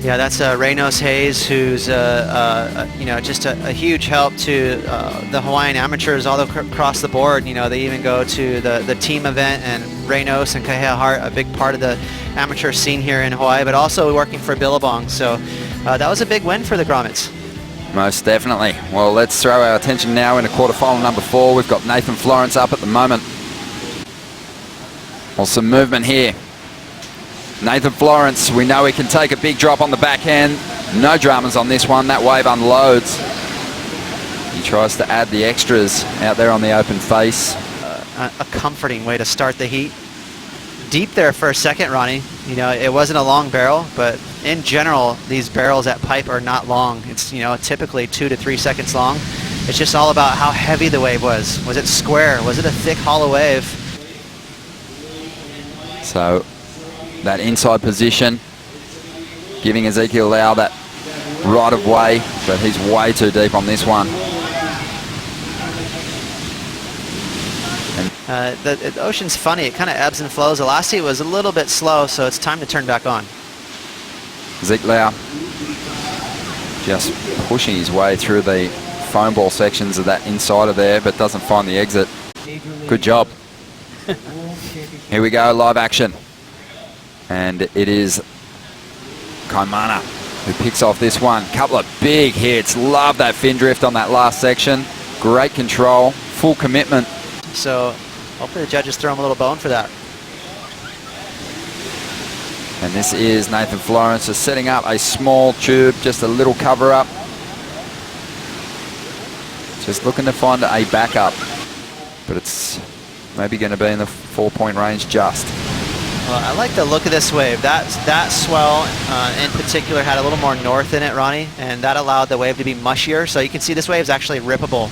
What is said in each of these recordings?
Yeah, that's Reynos Hayes, who's you know, just a huge help to the Hawaiian amateurs all across the board. You know, they even go to the team event, and Reynos and Kahea Hart, a big part of the amateur scene here in Hawaii, but also working for Billabong. So that was a big win for the Grommets. Most definitely. Well, let's throw our attention now into quarterfinal number 4. We've got Nathan Florence up at the moment. Well, some movement here. Nathan Florence, we know he can take a big drop on the backhand. No dramas on this one. That wave unloads. He tries to add the extras out there on the open face. A comforting way to start the heat. Deep there for a second, Ronnie. You know, it wasn't a long barrel, but in general, these barrels at pipe are not long. It's, you know, typically 2 to 3 seconds long. It's just all about how heavy the wave was. Was it square? Was it a thick, hollow wave? So that inside position, giving Ezekiel Lau that right of way, but he's way too deep on this one. The ocean's funny. It kind of ebbs and flows. The last heat was a little bit slow, so it's time to turn back on. Zeke Lau just pushing his way through the foam ball sections of that insider there, but doesn't find the exit. Good job. Here we go, live action. And it is Kaimana who picks off this one. Couple of big hits. Love that fin drift on that last section. Great control, full commitment. So hopefully the judges throw him a little bone for that. And this is Nathan Florence just setting up a small tube, just a little cover up. Just looking to find a backup, but it's maybe going to be in the 4-point range just. Well, I like the look of this wave. That swell in particular had a little more north in it, Ronnie, and that allowed the wave to be mushier. So you can see this wave is actually rippable.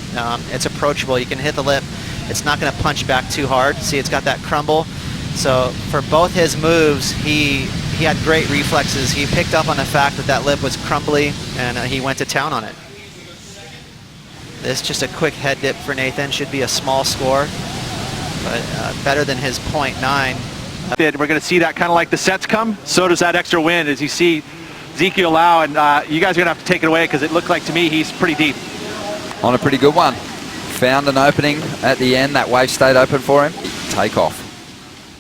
It's approachable. You can hit the lip. It's not going to punch back too hard. See, it's got that crumble. So for both his moves, he had great reflexes. He picked up on the fact that that lip was crumbly, and he went to town on it. This just a quick head dip for Nathan. Should be a small score, but better than his .9. We're going to see that kind of like the sets come. So does that extra wind as you see Ezekiel Lau, and you guys are going to have to take it away because it looked like to me he's pretty deep. On a pretty good one. Found an opening at the end. That wave stayed open for him. Take off.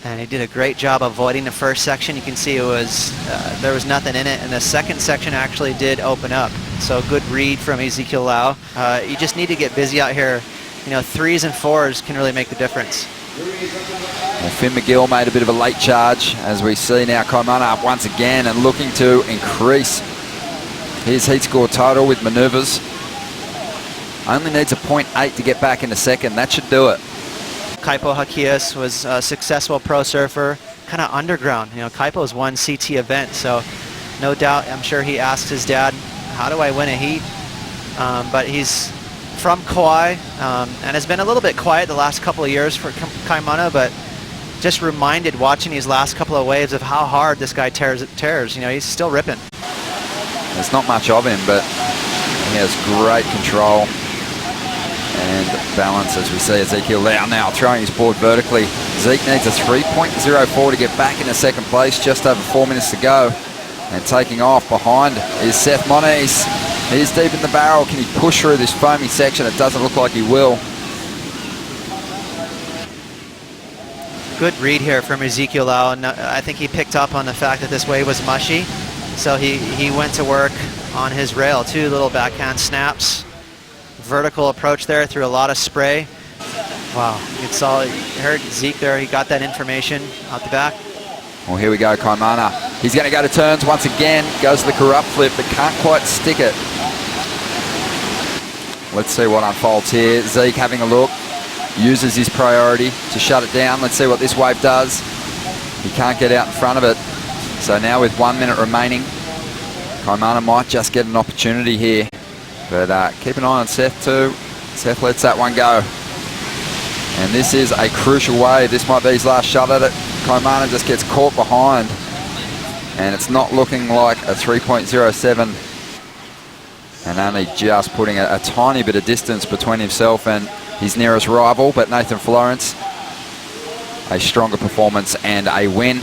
And he did a great job avoiding the first section. You can see it was there was nothing in it, and the second section actually did open up. So good read from Ezekiel Lau. You just need to get busy out here. You know, 3s and 4s can really make the difference. Well, Finn McGill made a bit of a late charge, as we see now Kaimana up once again and looking to increase his heat score total with manoeuvres. Only needs a .8 to get back in a second. That should do it. Kaipo Jaquias was a successful pro surfer, kind of underground. You know, Kaipo's won CT event, so no doubt, I'm sure he asked his dad, how do I win a heat? But he's from Kauai and has been a little bit quiet the last couple of years for Kaimana, but just reminded watching these last couple of waves of how hard this guy tears. You know, he's still ripping. There's not much of him, but he has great control and balance, as we see Ezekiel Lau now throwing his board vertically. Zeke needs a 3.04 to get back into second place, just over 4 minutes to go. And taking off behind is Seth Moniz. He's deep in the barrel. Can he push through this foamy section? It doesn't look like he will. Good read here from Ezekiel Lau. I think he picked up on the fact that this wave was mushy, so he went to work on his rail. 2 little backhand snaps. Vertical approach there through a lot of spray. Wow, you heard Zeke there. He got that information out the back. Well, here we go, Kaimana. He's going to go to turns once again. Goes to the corrupt flip, but can't quite stick it. Let's see what unfolds here. Zeke having a look. Uses his priority to shut it down. Let's see what this wave does. He can't get out in front of it. So now with 1 minute remaining, Kaimana might just get an opportunity here. But keep an eye on Seth too. Seth lets that one go. And this is a crucial wave. This might be his last shot at it. Kaimana just gets caught behind. And it's not looking like a 3.07. And only just putting a tiny bit of distance between himself and his nearest rival. But Nathan Florence, a stronger performance and a win.